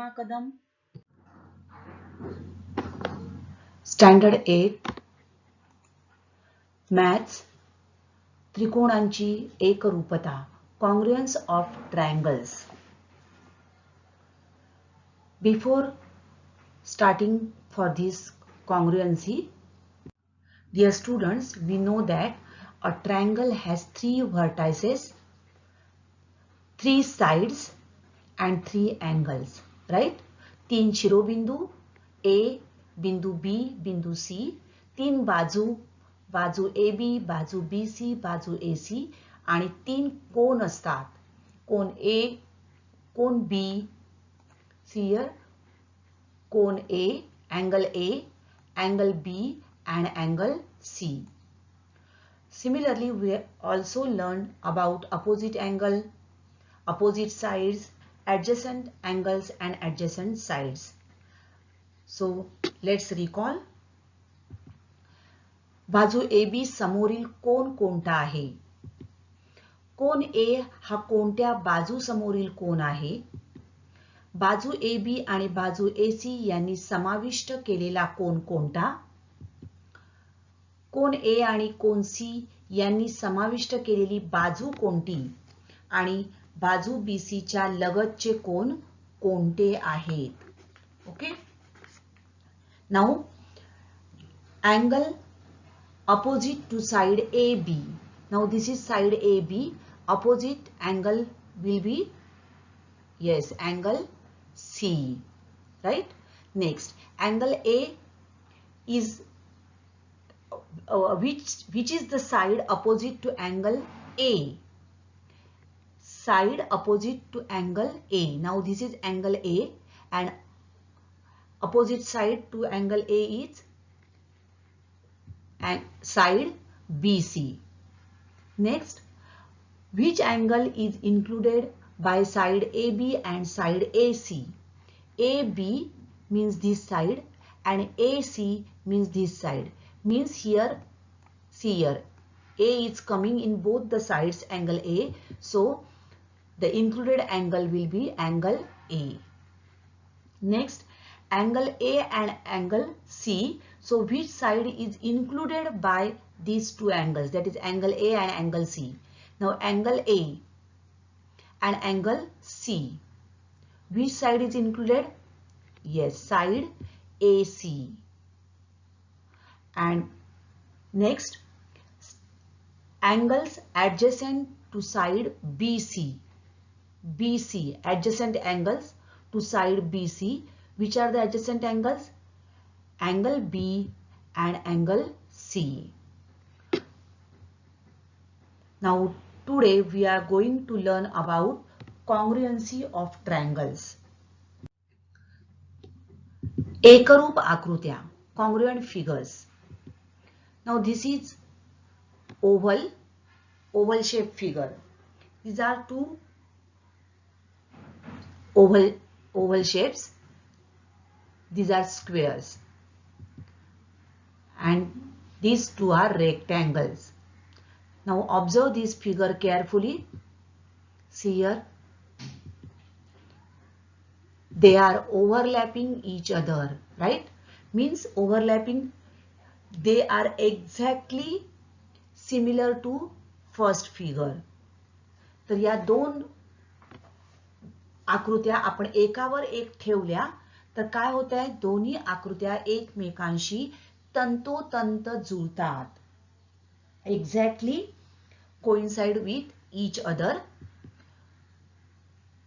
सीमा कदम. Standard 8 maths. त्रिकोणांची एकरूपता. Congruence of triangles. Before starting for this congruency, dear students, we know that a triangle has 3 vertices, 3 sides and 3 angles, right? 3 शिरोबिंदू A, बिंदू B, बिंदू C, 3 बाजू, बाजू AB, बाजू BC, बाजू AC आणि 3 कोन असतात. कोन A, cone B, see here, cone A, angle B and angle C. Similarly, we also learned about opposite angle, opposite sides, adjacent angles and adjacent sides. So let's recall. बाजू AB समोरील कोन कोणता आहे? कोन A हा कोणत्या बाजू समोरील कोन आहे? बाजू AB आणि बाजू AC यांनी समाविष्ट केलेला कोन कोणता? कोन A आणि कोन C यांनी समाविष्ट केलेली बाजू कोणती? आणि बाजू BC च्या लगतचे कोन कोणते आहेत? Okay. Now angle opposite to side AB. Now this is side AB. Opposite angle will be, yes, angle C, right? Next, angle A is which is the side opposite to angle A? Side opposite to angle A. Now this is angle A and opposite side to angle A is side BC. Next, which angle is included by side AB and side AC? AB means this side and AC means this side. Means here, see here, A is coming in both the sides angle A. So the included angle will be angle A. Next, angle A and angle C. So which side is included by these two angles? That is angle A and angle C. Now angle A and angle C. Which side is included? Yes, side AC. And next, angles adjacent to side BC. BC, adjacent angles to side BC. Which are the adjacent angles? Angle B and angle C. Now today we are going to learn about congruency of triangles. एकरूप आकृत्या, congruent figures. Now this is oval shaped figure. These are two oval shapes. These are squares and these two are rectangles. Now observe this figure carefully. See here, they are overlapping each other, right? Means overlapping, they are exactly similar to first figure. तर या दोन आकृत्या आपण एकावर एक ठेवल्या तर काय होत आहे? दोन्ही आकृत्या एकमेकांशी तंतोतंत जुळतात. Exactly coincide with each other.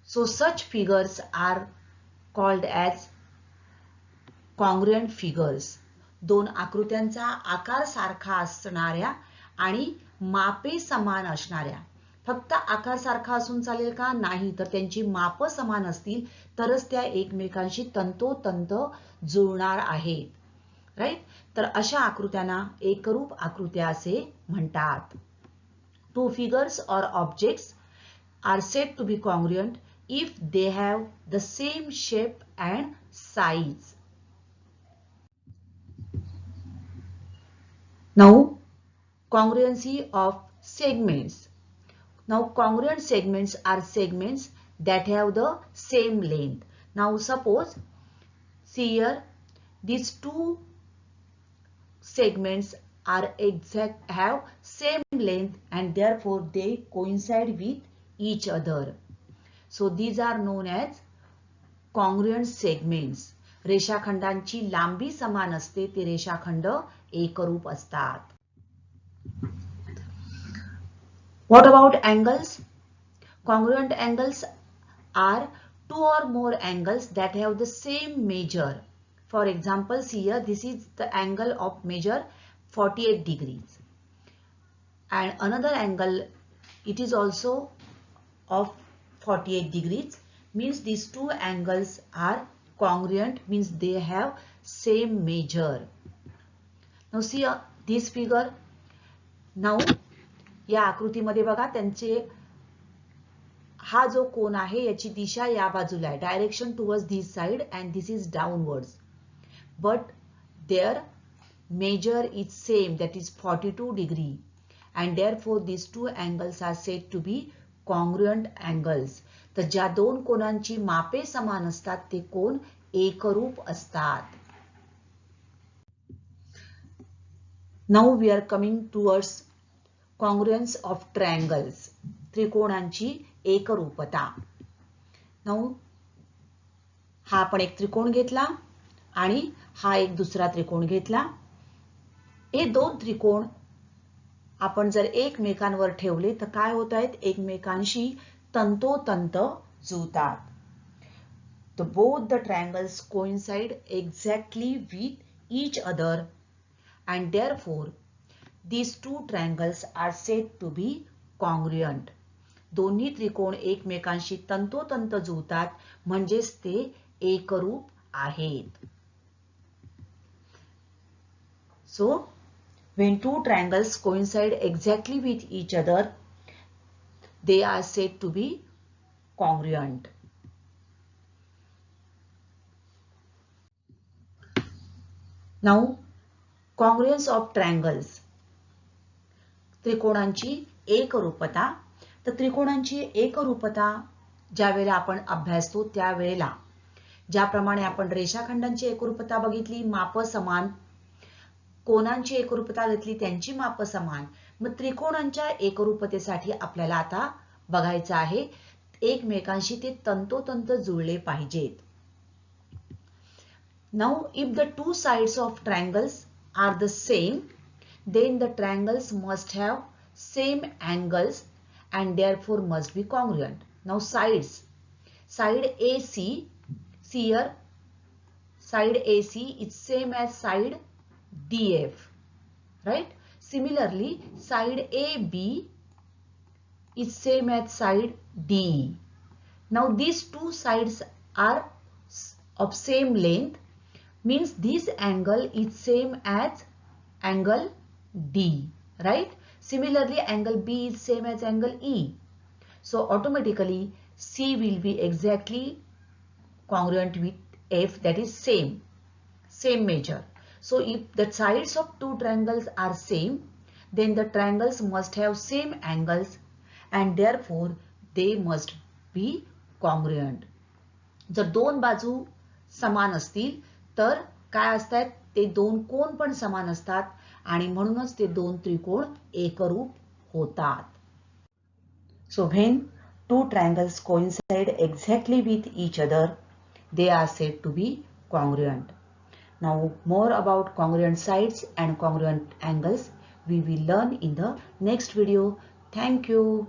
So such figures are called as congruent figures. दोन आकृत्यांचा आकार सारखा असणाऱ्या आणि मापे समान असणाऱ्या. फक्त आकार सारखा असून चालेल का? नाही, तर त्यांची माप समान असतील तरच त्या एकमेकांशी तंतोतंत जुळणार आहेत. राईट? तर अशा आकृत्यांना एकरूप आकृत्या असे म्हणतात. Two figures or objects are said to be congruent if they have the same shape and size. Now, congruency of segments. Now, congruent segments are segments that have the same length. Now suppose, see here, these two segments are have same length and therefore they coincide with each other. So these are known as congruent segments. रेषाखंडांची लांबी समान असते ते रेषाखंड एकरूप असतात. What about angles? Congruent angles are two or more angles that have the same measure. For example, see here, this is the angle of measure 48 degrees. And another angle, it is also of 48 degrees. Means these two angles are congruent, means they have same measure. Now see this figure. Now या आकृतीमध्ये बघा त्यांचे हा जो कोन आहे याची दिशा या बाजूला आहे, direction towards this side and this is downwards, but there measure is same, that is 42 degree, and therefore these two angles are said to be congruent angles. तर ज्या दोन कोनांची मापे समान असतात ते कोन एकरूप असतात. Now we are coming towards congruence of triangles. त्रिकोणांची एकरूपता. Now हा आपण एक त्रिकोण घेतला आणि हा एक दुसरा त्रिकोण घेतला. हे दोन त्रिकोण आपण जर एकमेकांवर ठेवले तर काय होत आहेत, एकमेकांशी तंतोतंत जुळतात. So both the triangles coincide exactly with each other and therefore these two triangles are said to be congruent. दोन्ही त्रिकोण एकमेकांशी तंतोतंत जुळतात म्हणजेच ते एकरूप आहेत. So when two triangles coincide exactly with each other, they are said to be congruent. Now, congruence of triangles. त्रिकोणांची एकरूपता. तर त्रिकोणांची एकरूपता ज्या वेळेला आपण अभ्यासतो त्यावेळेला ज्याप्रमाणे आपण रेषाखंडांची एकरूपता बघितली, माप समान, कोनांची एकरूपता घेतली त्यांची माप समान, मग त्रिकोणांच्या एकरूपतेसाठी आपल्याला आता बघायचं आहे एकमेकांशी ते तंतोतंत जुळले पाहिजेत. Now if the two sides of triangles are the same, then the triangles must have same angles and therefore must be congruent. Now sides, side AC, see here, side AC is same as side DF, right? Similarly, side AB is same as side DE. Now these two sides are of same length, means this angle is same as angle D, right? Similarly, angle B is same as angle E. So automatically C will be exactly congruent with F, that is same measure. So if the sides of two triangles are same, then the triangles must have same angles and therefore they must be congruent. जर दोन बाजू समान असतील तर काय असतात, ते दोन कोन पण समान असतात आणि म्हणूनच ते दोन त्रिकोण एकरूप होतात. So when two triangles coincide exactly with each other, they are said to be congruent. Now more about congruent sides and congruent angles we will learn in the next video. Thank you.